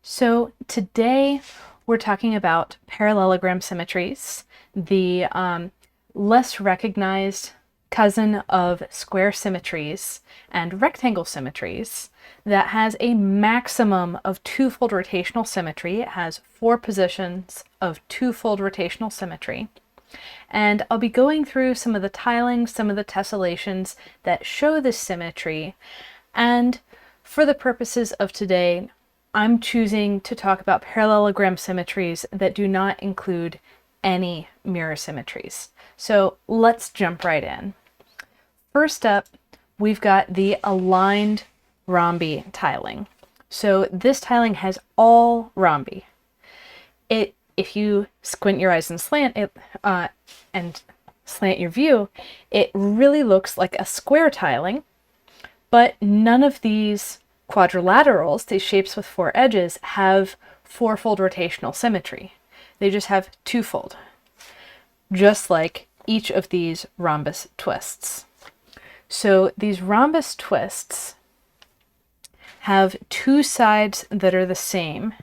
So today we're talking about parallelogram symmetries, the less recognized cousin of square symmetries and rectangle symmetries that has a maximum of twofold rotational symmetry. It has 4 positions of twofold rotational symmetry. And I'll be going through some of the tilings, some of the tessellations that show this symmetry. And for the purposes of today, I'm choosing to talk about parallelogram symmetries that do not include any mirror symmetries. So let's jump right in. First up, we've got the aligned rhombi tiling. So this tiling has all rhombi. If you squint your eyes and slant your view, it really looks like a square tiling, but none of these quadrilaterals, these shapes with 4 edges, have 4-fold rotational symmetry. They just have 2-fold, just like each of these rhombus twists. So these rhombus twists have 2 sides that are the same.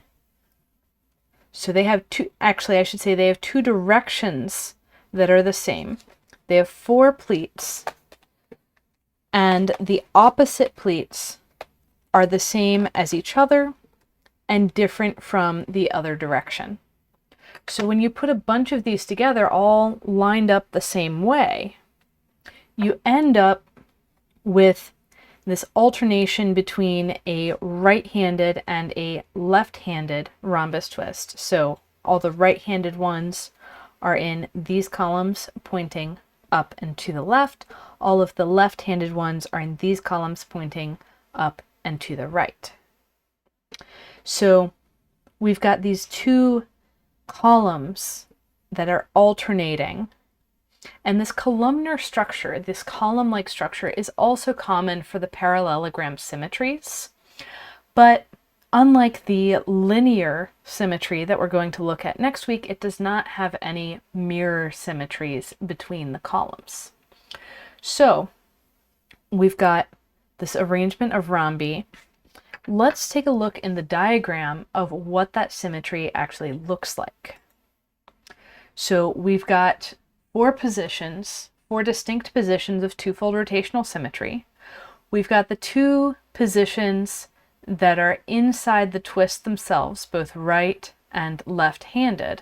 So they have I should say they have 2 directions that are the same. They have 4 pleats, and the opposite pleats are the same as each other and different from the other direction. So when you put a bunch of these together, all lined up the same way, you end up with this alternation between a right-handed and a left-handed rhombus twist. So all the right-handed ones are in these columns pointing up and to the left. All of the left-handed ones are in these columns pointing up and to the right. So we've got these 2 columns that are alternating. And this columnar structure, this column-like structure, is also common for the parallelogram symmetries. But unlike the linear symmetry that we're going to look at next week, it does not have any mirror symmetries between the columns. So we've got this arrangement of rhombi. Let's take a look in the diagram of what that symmetry actually looks like. So we've got 4 positions, 4 distinct positions of 2-fold rotational symmetry. We've got the 2 positions that are inside the twist themselves, both right and left-handed.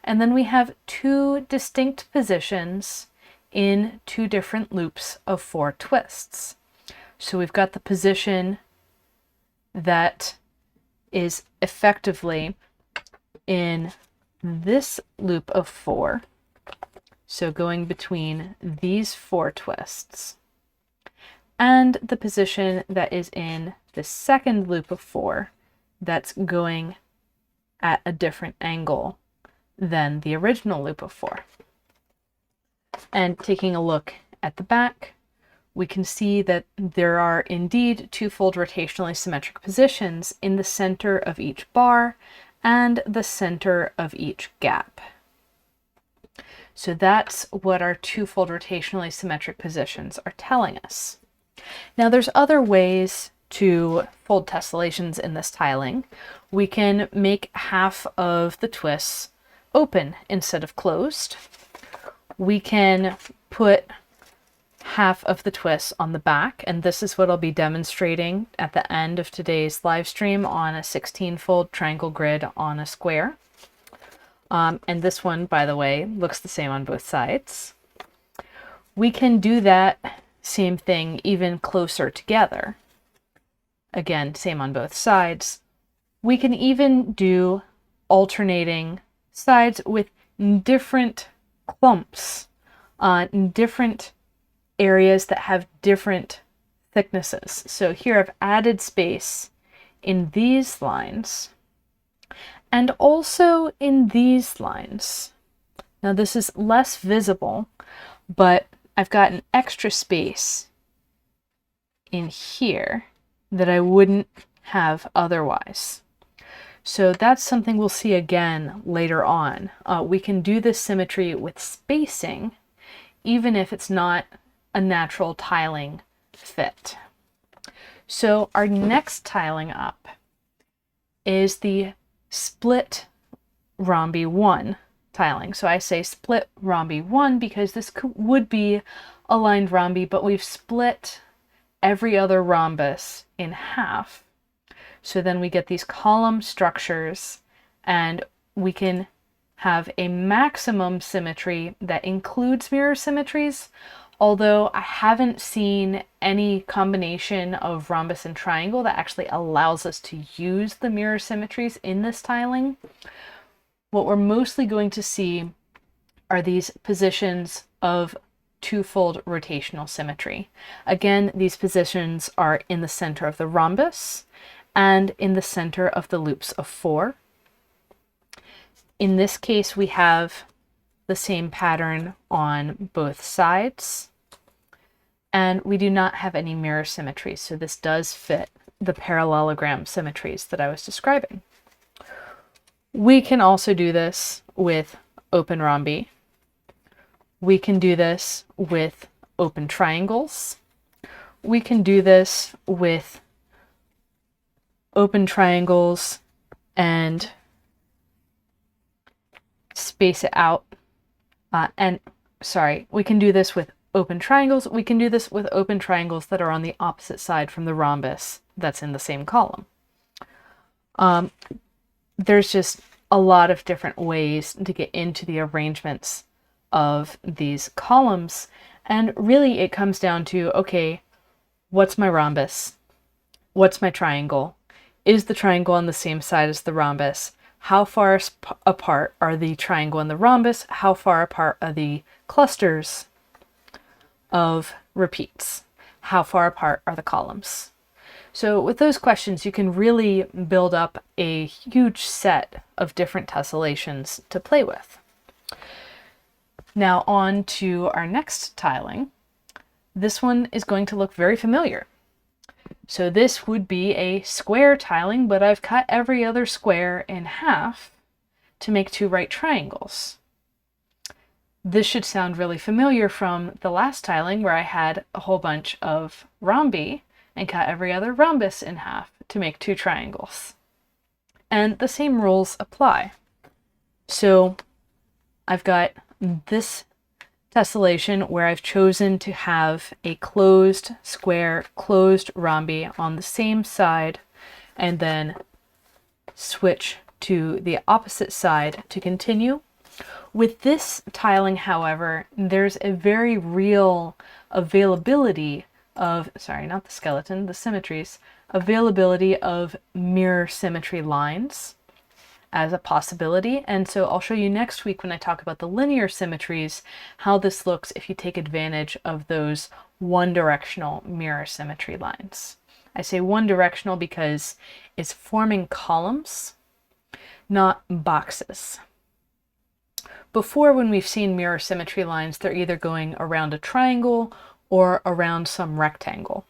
And then we have 2 distinct positions in 2 different loops of 4 twists. So we've got the position that is effectively in this loop of 4. So going between these 4 twists, and the position that is in the second loop of 4 that's going at a different angle than the original loop of 4. And taking a look at the back, we can see that there are indeed 2-fold rotationally symmetric positions in the center of each bar and the center of each gap. So that's what our 2-fold rotationally symmetric positions are telling us. Now there's other ways to fold tessellations in this tiling. We can make half of the twists open instead of closed. We can put half of the twists on the back, and this is what I'll be demonstrating at the end of today's live stream on a 16-fold triangle grid on a square. And this one, by the way, looks the same on both sides. We can do that same thing even closer together. Again, same on both sides. We can even do alternating sides with different clumps, different areas that have different thicknesses. So here I've added space in these lines and also in these lines. Now this is less visible, but I've got an extra space in here that I wouldn't have otherwise. So that's something we'll see again later on. We can do this symmetry with spacing, even if it's not a natural tiling fit. So our next tiling up is the split rhombi 1 tiling. So I say split rhombi 1 because this would be aligned rhombi, but we've split every other rhombus in half. So then we get these column structures, and we can have a maximum symmetry that includes mirror symmetries, although I haven't seen any combination of rhombus and triangle that actually allows us to use the mirror symmetries in this tiling. What we're mostly going to see are these positions of twofold rotational symmetry. Again, these positions are in the center of the rhombus and in the center of the loops of 4. In this case, we have the same pattern on both sides, and we do not have any mirror symmetries, so this does fit the parallelogram symmetries that I was describing. We can also do this with open rhombi. We can do this with open triangles. We can do this with open triangles and space it out. We can do this with open triangles. We can do this with open triangles that are on the opposite side from the rhombus that's in the same column. There's just a lot of different ways to get into the arrangements of these columns, and really it comes down to, okay, what's my rhombus? What's my triangle? Is the triangle on the same side as the rhombus? How far apart are the triangle and the rhombus? How far apart are the clusters of repeats? How far apart are the columns? So with those questions, you can really build up a huge set of different tessellations to play with. Now on to our next tiling. This one is going to look very familiar. So this would be a square tiling, but I've cut every other square in half to make 2 right triangles. This should sound really familiar from the last tiling where I had a whole bunch of rhombi and cut every other rhombus in half to make 2 triangles. And the same rules apply. So I've got this tessellation where I've chosen to have a closed square, closed rhombi on the same side, and then switch to the opposite side to continue. With this tiling, however, there's a very real availability of, not the skeleton, the symmetries, availability of mirror symmetry lines as a possibility. And so I'll show you next week when I talk about the linear symmetries, how this looks if you take advantage of those one-directional mirror symmetry lines. I say one-directional because it's forming columns, not boxes. Before, when we've seen mirror symmetry lines, they're either going around a triangle or around some rectangle.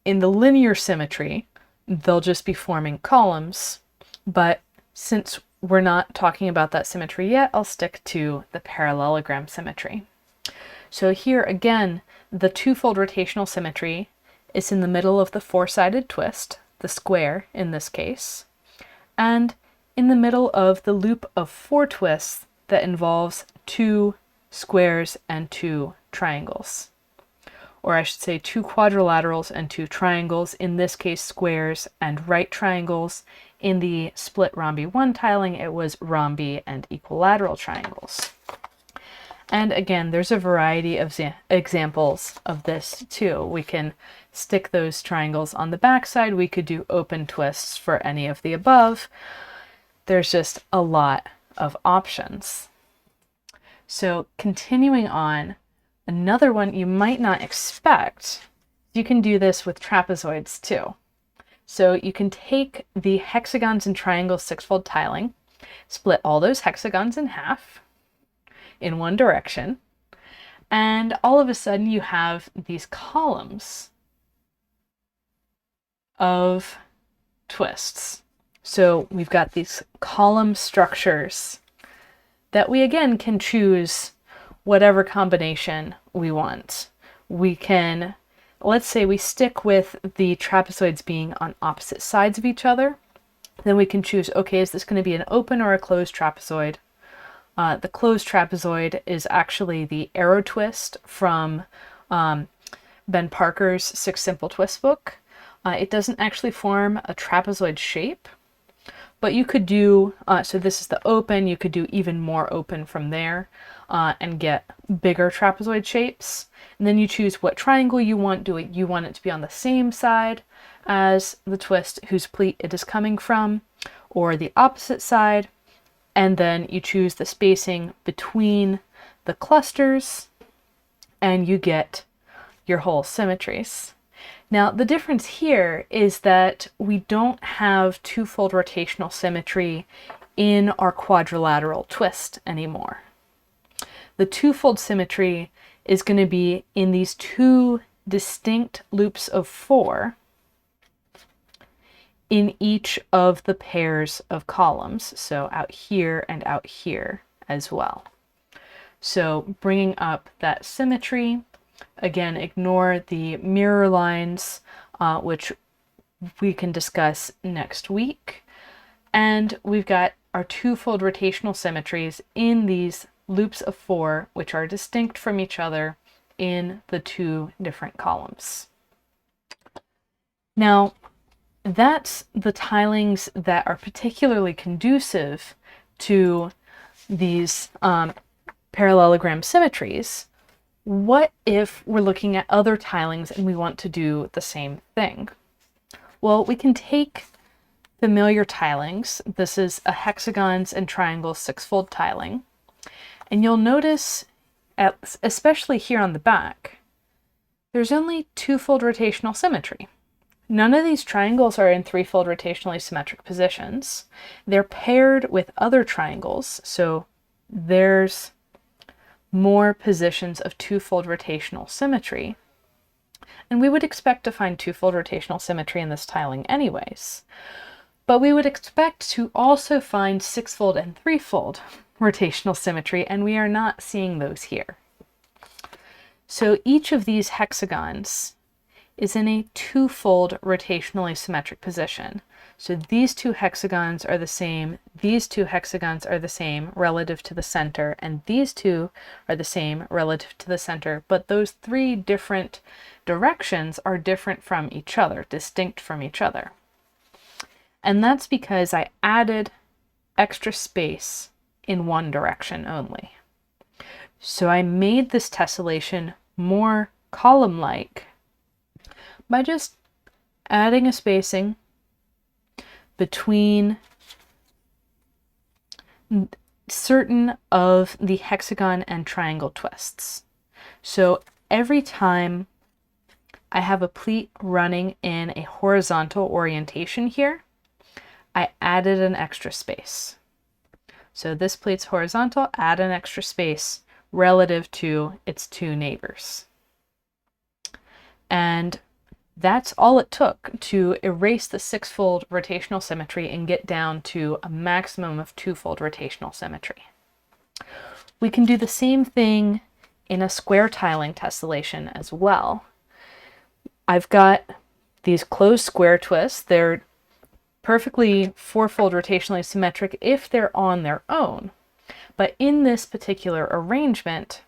In the linear symmetry, they'll just be forming columns, but since we're not talking about that symmetry yet, I'll stick to the parallelogram symmetry. So here again, the twofold rotational symmetry is in the middle of the 4-sided twist, the square in this case, and in the middle of the loop of 4 twists that involves 2 squares and 2 triangles. Or I should say 2 quadrilaterals and 2 triangles, in this case squares and right triangles. In the split rhombi 1 tiling, it was rhombi and equilateral triangles. And again, there's a variety of examples of this too. We can stick those triangles on the back side. We could do open twists for any of the above. There's just a lot of options. So continuing on, another one you might not expect, you can do this with trapezoids too. So you can take the hexagons and triangles 6-fold tiling, split all those hexagons in half in one direction, and all of a sudden you have these columns of twists. So we've got these column structures that we again can choose whatever combination we want. We can, let's say we stick with the trapezoids being on opposite sides of each other. Then we can choose, okay, is this going to be an open or a closed trapezoid? The closed trapezoid is actually the arrow twist from Ben Parker's Six Simple Twists book. It doesn't actually form a trapezoid shape, but you could do, so this is the open, you could do even more open from there and get bigger trapezoid shapes. And then you choose what triangle you want. Do you want it to be on the same side as the twist whose pleat it is coming from, or the opposite side? And then you choose the spacing between the clusters and you get your whole symmetries. Now, the difference here is that we don't have two-fold rotational symmetry in our quadrilateral twist anymore. The two-fold symmetry is going to be in these two distinct loops of 4 in each of the pairs of columns, so out here and out here as well. So bringing up that symmetry, again, ignore the mirror lines, which we can discuss next week. And we've got our two-fold rotational symmetries in these loops of 4, which are distinct from each other in the two different columns. Now, that's the tilings that are particularly conducive to these parallelogram symmetries. What if we're looking at other tilings and we want to do the same thing? Well, we can take familiar tilings. This is a hexagons and triangles 6-fold tiling. And you'll notice, especially here on the back, there's only 2-fold rotational symmetry. None of these triangles are in 3-fold rotationally symmetric positions. They're paired with other triangles, so there's more positions of 2-fold rotational symmetry. And we would expect to find 2-fold rotational symmetry in this tiling anyways. But we would expect to also find 6-fold and 3-fold rotational symmetry, and we are not seeing those here. So each of these hexagons is in a 2-fold rotationally symmetric position. So these two hexagons are the same, these two hexagons are the same relative to the center, and these two are the same relative to the center, but those 3 different directions are different from each other, distinct from each other. And that's because I added extra space in one direction only. So I made this tessellation more column-like by just adding a spacing between certain of the hexagon and triangle twists. So every time I have a pleat running in a horizontal orientation here, I added an extra space. So this pleat's horizontal, add an extra space relative to its 2 neighbors. And that's all it took to erase the 6-fold rotational symmetry and get down to a maximum of 2-fold rotational symmetry. We can do the same thing in a square tiling tessellation as well. I've got these closed square twists. They're perfectly 4-fold rotationally symmetric if they're on their own. But in this particular arrangement,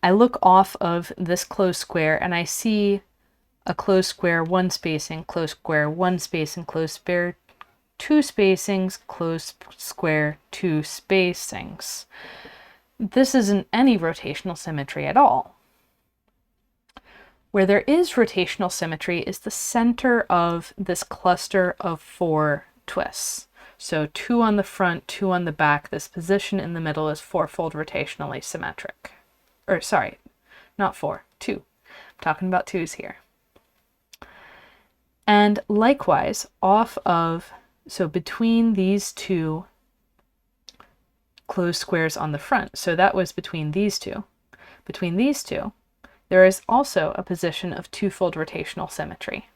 I look off of this closed square and I see a closed square, 1 spacing, closed square, 1 spacing, closed square, 2 spacings, closed square, 2 spacings. This isn't any rotational symmetry at all. Where there is rotational symmetry is the center of this cluster of 4 twists. So 2 on the front, 2 on the back. This position in the middle is 4-fold rotationally symmetric. Or sorry, not 4, 2. I'm talking about 2s here. And likewise, off of, so between these 2 closed squares on the front, so that was between these 2. Between these 2, there is also a position of 2-fold rotational symmetry.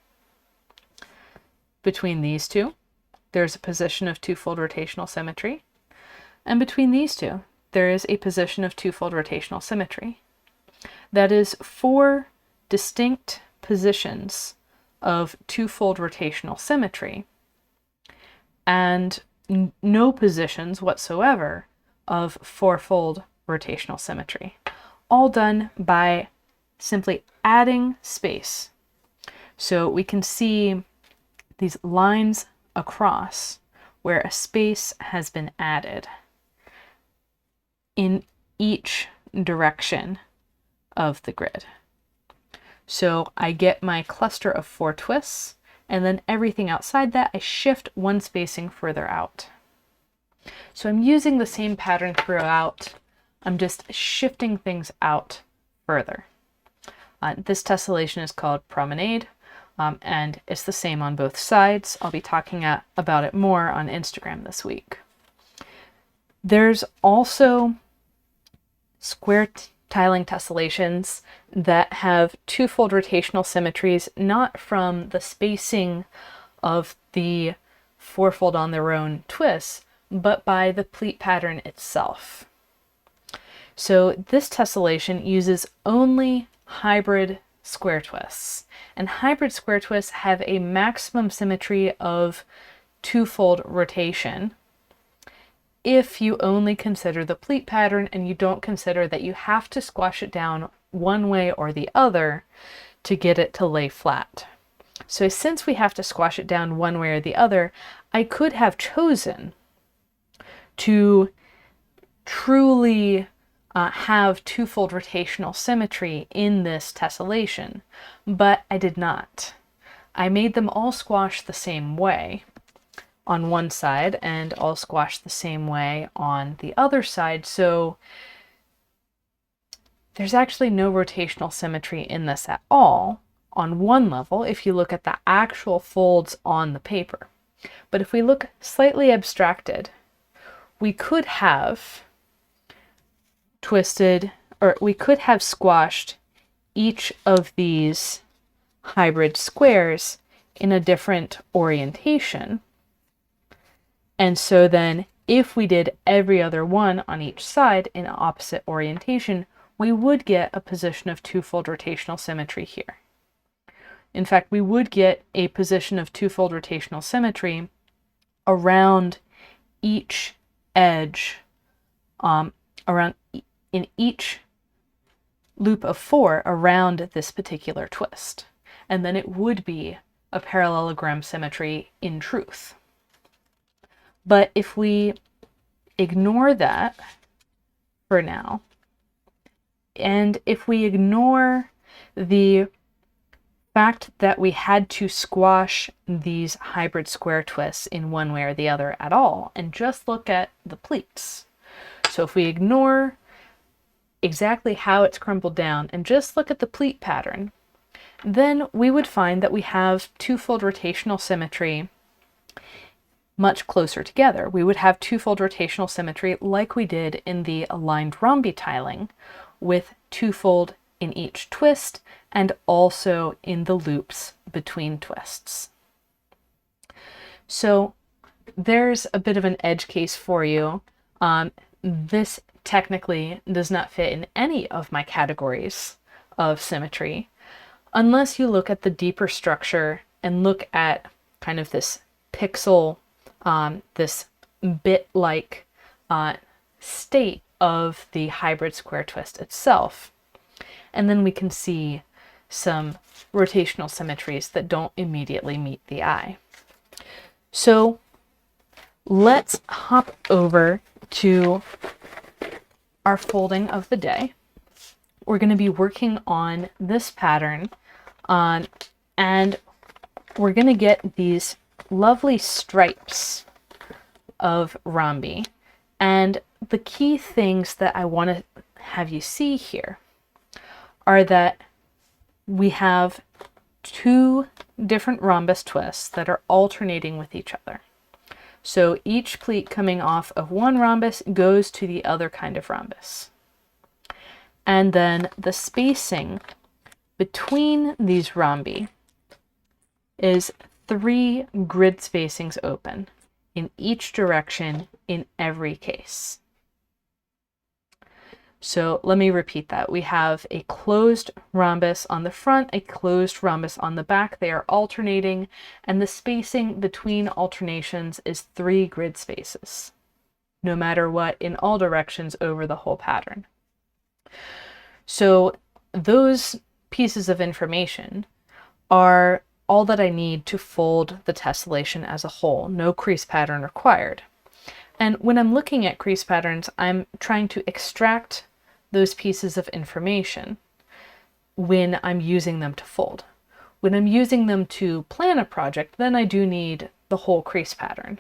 Between these 2, there's a position of 2-fold rotational symmetry. And between these 2, there is a position of 2-fold rotational symmetry. That is 4 distinct positions of 2-fold rotational symmetry. and no positions whatsoever of fourfold rotational symmetry, all done by simply adding space. So we can see these lines across where a space has been added in each direction of the grid. So I get my cluster of 4 twists, and then everything outside that I shift one spacing further out. So I'm using the same pattern throughout, I'm just shifting things out further. This tessellation is called Promenade, and it's the same on both sides. I'll be talking about it more on Instagram this week. There's also square tiling tessellations that have twofold rotational symmetries, not from the spacing of the fourfold on their own twists, but by the pleat pattern itself. So this tessellation uses only hybrid square twists, and hybrid square twists have a maximum symmetry of twofold rotation if you only consider the pleat pattern and you don't consider that you have to squash it down one way or the other to get it to lay flat. So since we have to squash it down one way or the other, I could have chosen to truly have twofold rotational symmetry in this tessellation, but I did not. I made them all squash the same way on one side and all squash the same way on the other side, so there's actually no rotational symmetry in this at all on one level if you look at the actual folds on the paper. But if we look slightly abstracted, we could have twisted, or we could have squashed each of these hybrid squares in a different orientation. And so then if we did every other one on each side in opposite orientation, we would get a position of twofold rotational symmetry here. In fact, we would get a position of twofold rotational symmetry around each edge, in each loop of 4 around this particular twist. And then it would be a parallelogram symmetry in truth. But if we ignore that for now, and if we ignore the fact that we had to squash these hybrid square twists in one way or the other at all, and just look at the pleats. So if we ignore exactly how it's crumpled down and just look at the pleat pattern, then we would find that we have twofold rotational symmetry much closer together. We would have twofold rotational symmetry like we did in the aligned rhombi tiling, with twofold in each twist and also in the loops between twists. So there's a bit of an edge case for you. This technically does not fit in any of my categories of symmetry, unless you look at the deeper structure and look at kind of this pixel, this bit-like state of the hybrid square twist itself. And then we can see some rotational symmetries that don't immediately meet the eye. So let's hop over to our folding of the day. We're going to be working on this pattern, and we're going to get these lovely stripes of rhombi. And the key things that I want to have you see here are that we have 2 different rhombus twists that are alternating with each other. So each pleat coming off of one rhombus goes to the other kind of rhombus. And then the spacing between these rhombi is 3 grid spacings open in each direction in every case. So let me repeat that. We have a closed rhombus on the front, a closed rhombus on the back. They are alternating, and the spacing between alternations is 3 grid spaces, no matter what, in all directions over the whole pattern. So those pieces of information are all that I need to fold the tessellation as a whole. No crease pattern required. And when I'm looking at crease patterns, I'm trying to extract those pieces of information when I'm using them to fold. When I'm using them to plan a project, then I do need the whole crease pattern.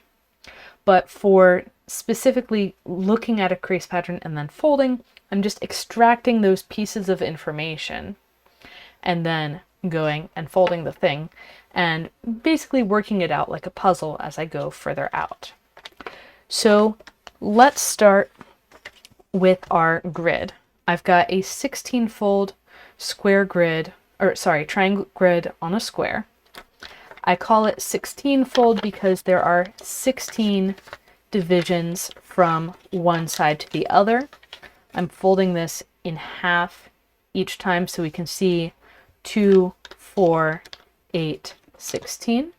But for specifically looking at a crease pattern and then folding, I'm just extracting those pieces of information and then going and folding the thing and basically working it out like a puzzle as I go further out. So let's start with our grid. I've got a 16-fold square grid, or sorry, triangle grid on a square. I call it 16-fold because there are 16 divisions from one side to the other. I'm folding this in half each time so we can see 2, 4, 8, 16.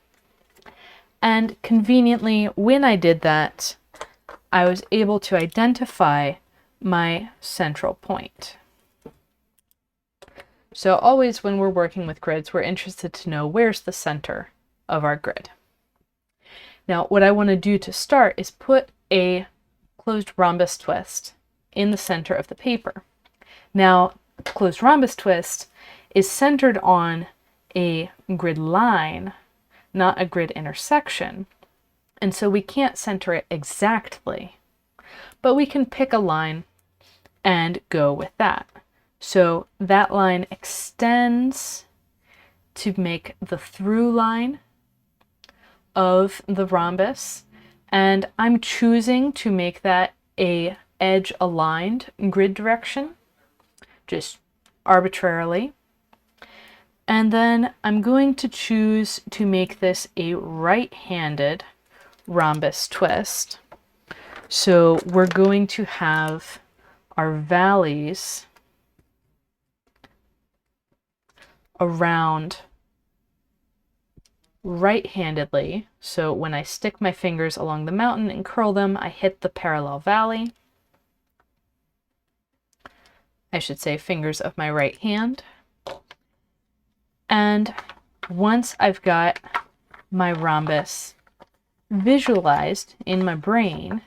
And conveniently, when I did that, I was able to identify my central point. So always when we're working with grids, we're interested to know where's the center of our grid. Now, what I want to do to start is put a closed rhombus twist in the center of the paper. Now, closed rhombus twist is centered on a grid line, not a grid intersection. And so we can't center it exactly, but we can pick a line and go with that. So that line extends to make the through line of the rhombus, and I'm choosing to make that a edge aligned grid direction, just arbitrarily. And then I'm going to choose to make this a right-handed rhombus twist. So we're going to have our valleys around right-handedly. So when I stick my fingers along the mountain and curl them, I hit the parallel valley. I should say fingers of my right hand. And once I've got my rhombus visualized in my brain,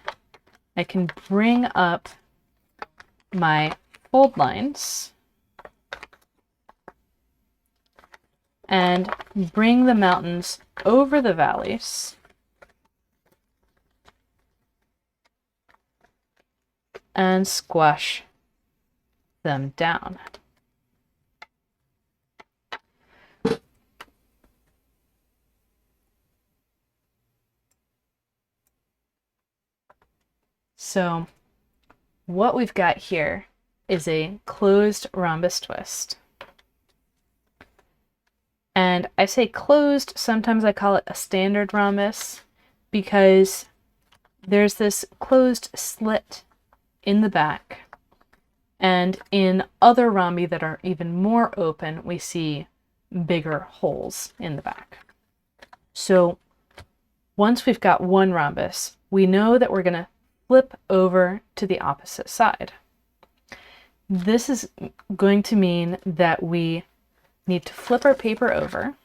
I can bring up my fold lines and bring the mountains over the valleys and squash them down. So what we've got here is a closed rhombus twist. And I say closed, sometimes I call it a standard rhombus, because there's this closed slit in the back. And in other rhombi that are even more open, we see bigger holes in the back. So once we've got one rhombus, we know that we're going to flip over to the opposite side. This is going to mean that we need to flip our paper over,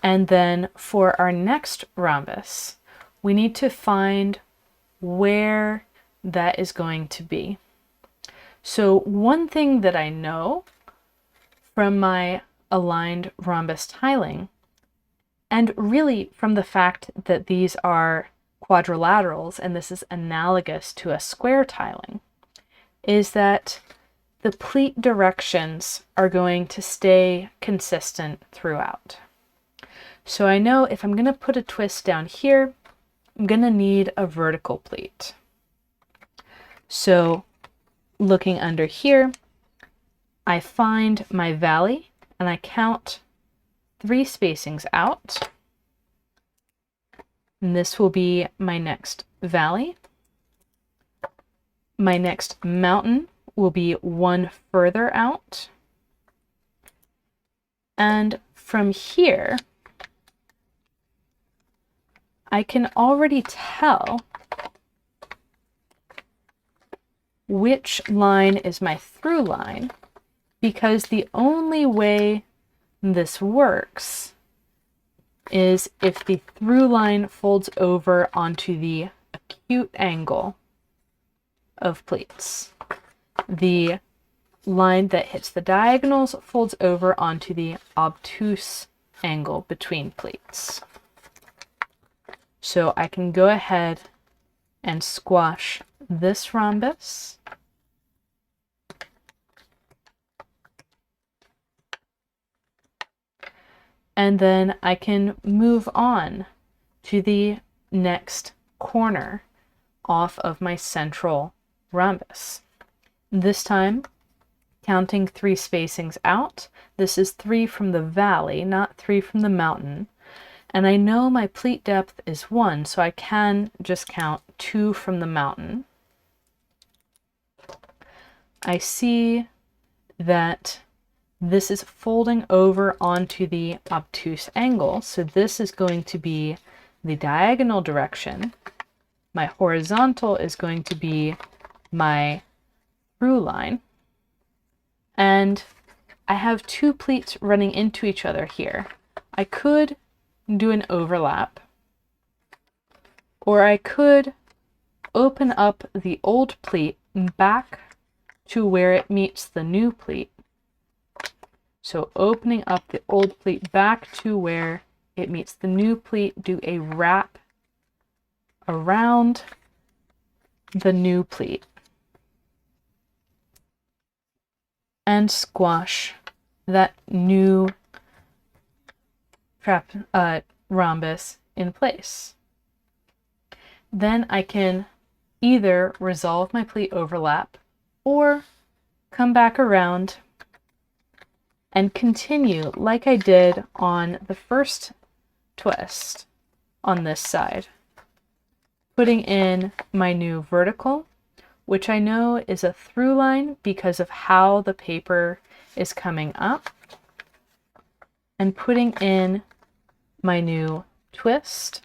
and then for our next rhombus, we need to find where that is going to be. So one thing that I know from my aligned rhombus tiling, and really from the fact that these are quadrilaterals and this is analogous to a square tiling, is that the pleat directions are going to stay consistent throughout. So I know if I'm going to put a twist down here, I'm going to need a vertical pleat. So looking under here, I find my valley and I count 3 spacings out. And this will be my next valley. My next mountain will be one further out. And from here, I can already tell which line is my through line, because the only way this works is if the through line folds over onto the acute angle of pleats. The line that hits the diagonals folds over onto the obtuse angle between pleats. So I can go ahead and squash this rhombus. And then I can move on to the next corner off of my central rhombus. This time, counting 3 spacings out, this is 3 from the valley, not 3 from the mountain. And I know my pleat depth is 1, so I can just count 2 from the mountain. I see that this is folding over onto the obtuse angle, so this is going to be the diagonal direction. My horizontal is going to be my through line. And I have 2 pleats running into each other here. I could do an overlap, or I could open up the old pleat back to where it meets the new pleat. So opening up the old pleat back to where it meets the new pleat, do a wrap around the new pleat and squash that new rhombus in place. Then I can either resolve my pleat overlap or come back around and continue like I did on the first twist on this side, putting in my new vertical, which I know is a through line because of how the paper is coming up, and putting in my new twist.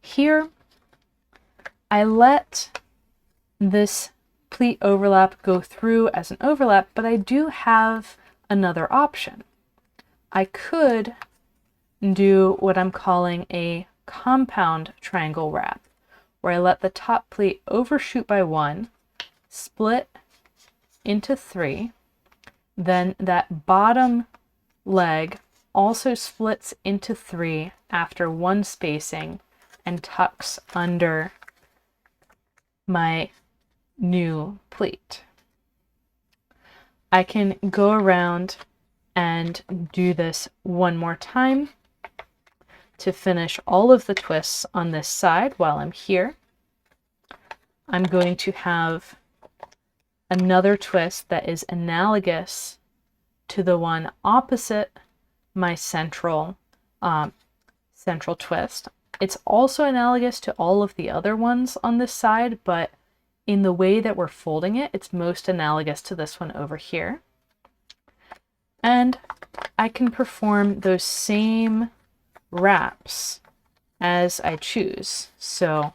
Here, I let this pleat overlap go through as an overlap, but I do have another option. I could do what I'm calling a compound triangle wrap, where I let the top pleat overshoot by 1, split into 3, then that bottom leg also splits into 3 after 1 spacing and tucks under my new pleat. I can go around and do this one more time to finish all of the twists on this side while I'm here. I'm going to have another twist that is analogous to the one opposite my central twist. It's also analogous to all of the other ones on this side, but in the way that we're folding it, it's most analogous to this one over here. And I can perform those same wraps as I choose. So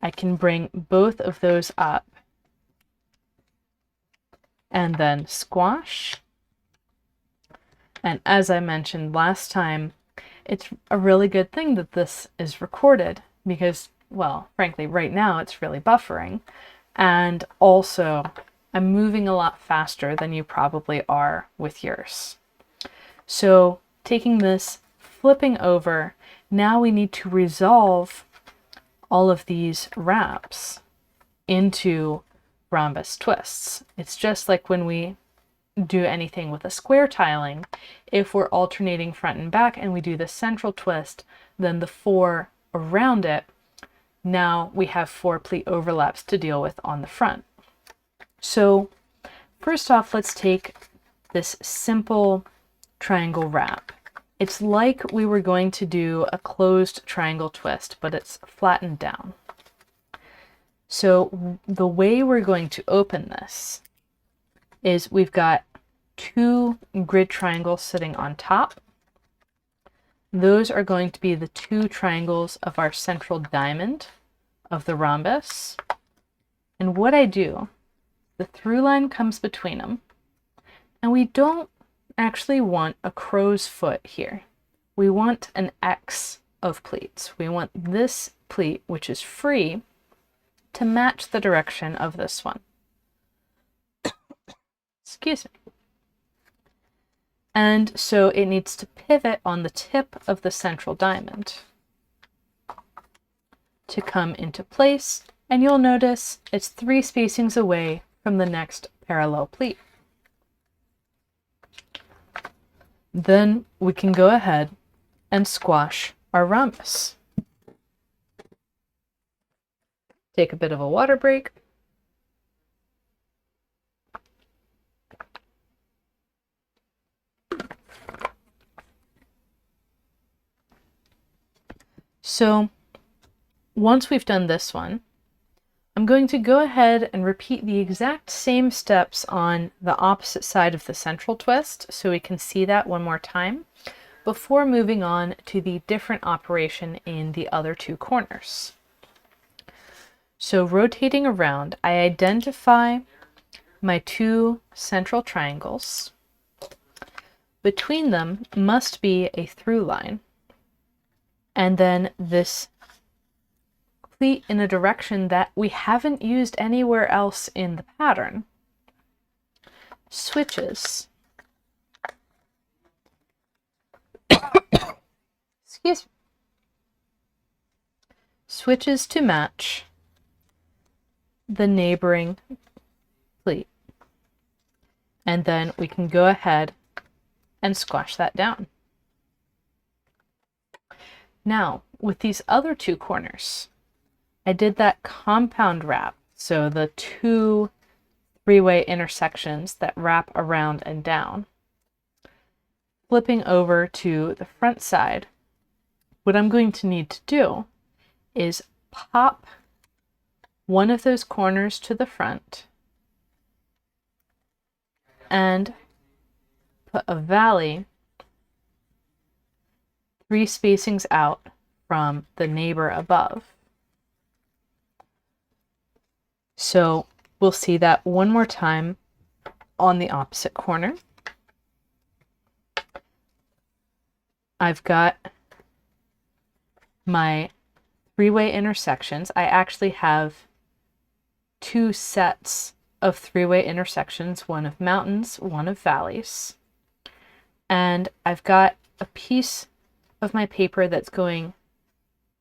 I can bring both of those up and then squash. And as I mentioned last time, it's a really good thing that this is recorded because, well, frankly, right now it's really buffering. And also, I'm moving a lot faster than you probably are with yours. So taking this, flipping over, now we need to resolve all of these wraps into rhombus twists. It's just like when we do anything with a square tiling. If we're alternating front and back and we do the central twist, then the 4 around it, now we have 4 pleat overlaps to deal with on the front. So first off, let's take this simple triangle wrap. It's like we were going to do a closed triangle twist, but it's flattened down. So the way we're going to open this is we've got 2 grid triangles sitting on top. Those are going to be the 2 triangles of our central diamond of the rhombus. And what I do, the through line comes between them, and we don't actually want a crow's foot here. We want an X of pleats. We want this pleat, which is free, to match the direction of this one. Excuse me. And so it needs to pivot on the tip of the central diamond to come into place, and you'll notice it's 3 spacings away from the next parallel pleat. Then we can go ahead and squash our rhombus. Take a bit of a water break. So once we've done this one, I'm going to go ahead and repeat the exact same steps on the opposite side of the central twist so we can see that one more time before moving on to the different operation in the other 2 corners. So rotating around, I identify my 2 central triangles. Between them must be a through line, and then this pleat in a direction that we haven't used anywhere else in the pattern switches. Excuse me. Switches to match the neighboring pleat. And then we can go ahead and squash that down. Now, with these other 2 corners, I did that compound wrap, so the 2 3-way intersections that wrap around and down. Flipping over to the front side, what I'm going to need to do is pop one of those corners to the front and put a valley 3 spacings out from the neighbor above. So we'll see that one more time on the opposite corner. I've got my 3-way intersections. I actually have 2 sets of 3-way intersections, one of mountains, one of valleys. And I've got a piece of my paper that's going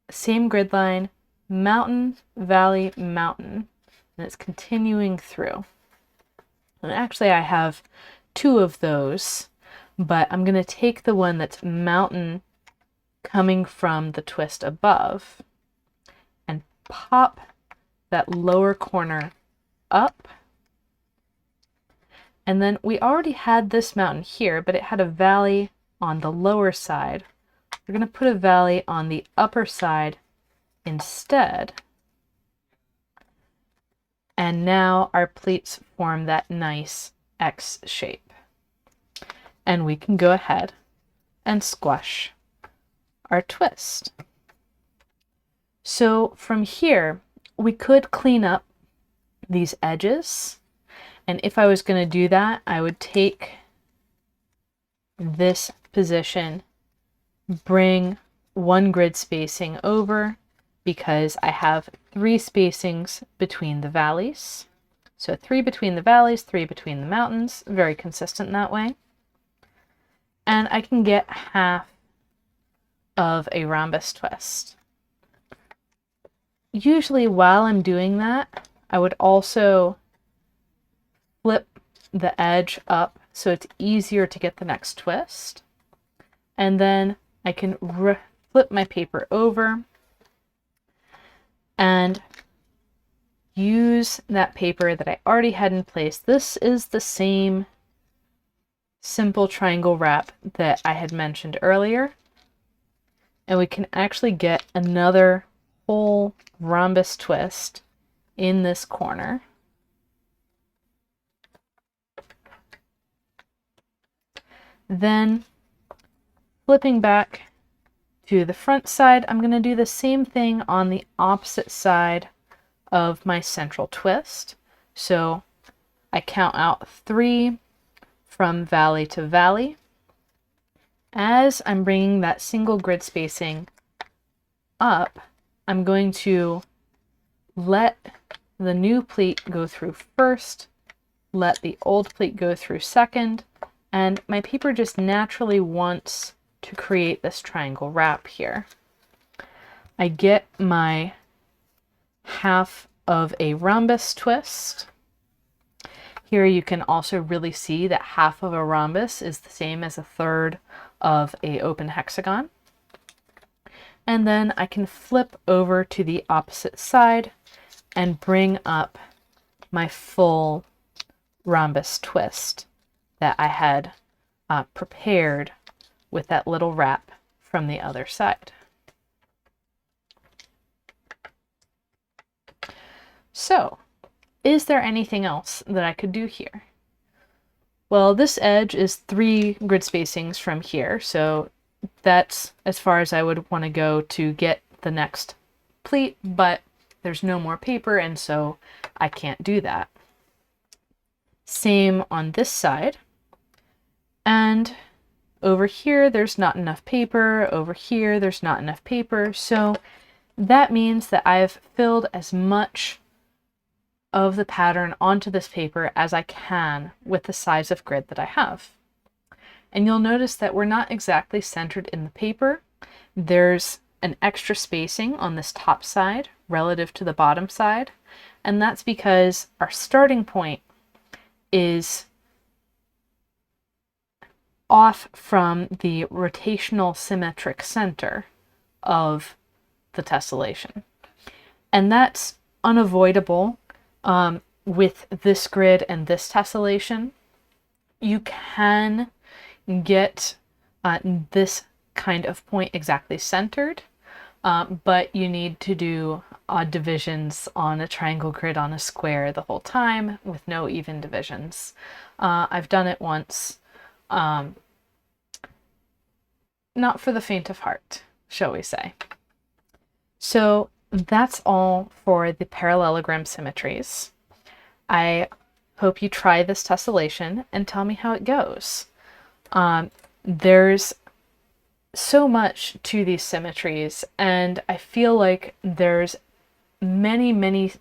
same grid line, mountain, valley, mountain, and it's continuing through. And actually I have 2 of those, but I'm going to take the one that's mountain coming from the twist above and pop that lower corner up. And then we already had this mountain here, but it had a valley on the lower side. We're going to put a valley on the upper side instead. And now our pleats form that nice X shape. And we can go ahead and squash our twist. So from here, we could clean up these edges. And if I was going to do that, I would take this position, bring 1 grid spacing over, because I have 3 spacings between the valleys. So 3 between the valleys, 3 between the mountains, very consistent that way. And I can get half of a rhombus twist. Usually while I'm doing that, I would also flip the edge up so it's easier to get the next twist. And then I can flip my paper over and use that paper that I already had in place. This is the same simple triangle wrap that I had mentioned earlier. And we can actually get another whole rhombus twist in this corner. Then flipping back to the front side, I'm going to do the same thing on the opposite side of my central twist. So I count out 3 from valley to valley. As I'm bringing that single grid spacing up, I'm going to let the new pleat go through first, let the old pleat go through second, and my paper just naturally wants to create this triangle wrap here. I get my half of a rhombus twist. Here you can also really see that half of a rhombus is the same as a third of an open hexagon. And then I can flip over to the opposite side and bring up my full rhombus twist that I had prepared with that little wrap from the other side. So, is there anything else that I could do here? Well, this edge is 3 grid spacings from here, so that's as far as I would want to go to get the next pleat, but there's no more paper, and so I can't do that. Same on this side. And over here, there's not enough paper. Over here, there's not enough paper. So that means that I've filled as much of the pattern onto this paper as I can with the size of grid that I have. And you'll notice that we're not exactly centered in the paper. There's an extra spacing on this top side relative to the bottom side, and that's because our starting point is off from the rotational symmetric center of the tessellation. And that's unavoidable with this grid and this tessellation. You can get this kind of point exactly centered, but you need to do odd divisions on a triangle grid on a square the whole time with no even divisions. I've done it once. Not for the faint of heart, shall we say. So that's all for the parallelogram symmetries. I hope you try this tessellation and tell me how it goes. There's so much to these symmetries, and I feel like there's many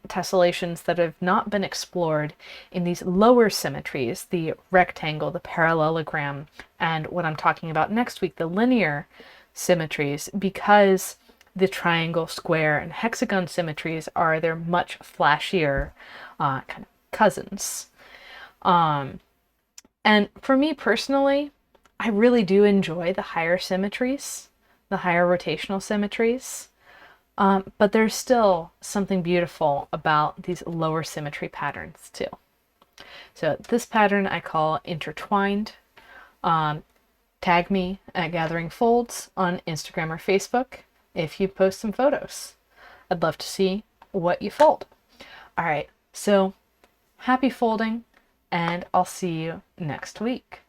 tessellations that have not been explored in these lower symmetries, the rectangle, the parallelogram, and what I'm talking about next week, the linear symmetries, because the triangle, square, and hexagon symmetries are their much flashier kind of cousins. And for me personally, I really do enjoy the higher symmetries, the higher rotational symmetries. But there's still something beautiful about these lower symmetry patterns too. So this pattern I call intertwined. Tag me at Gathering Folds on Instagram or Facebook if you post some photos. I'd love to see what you fold. All right, so happy folding, and I'll see you next week.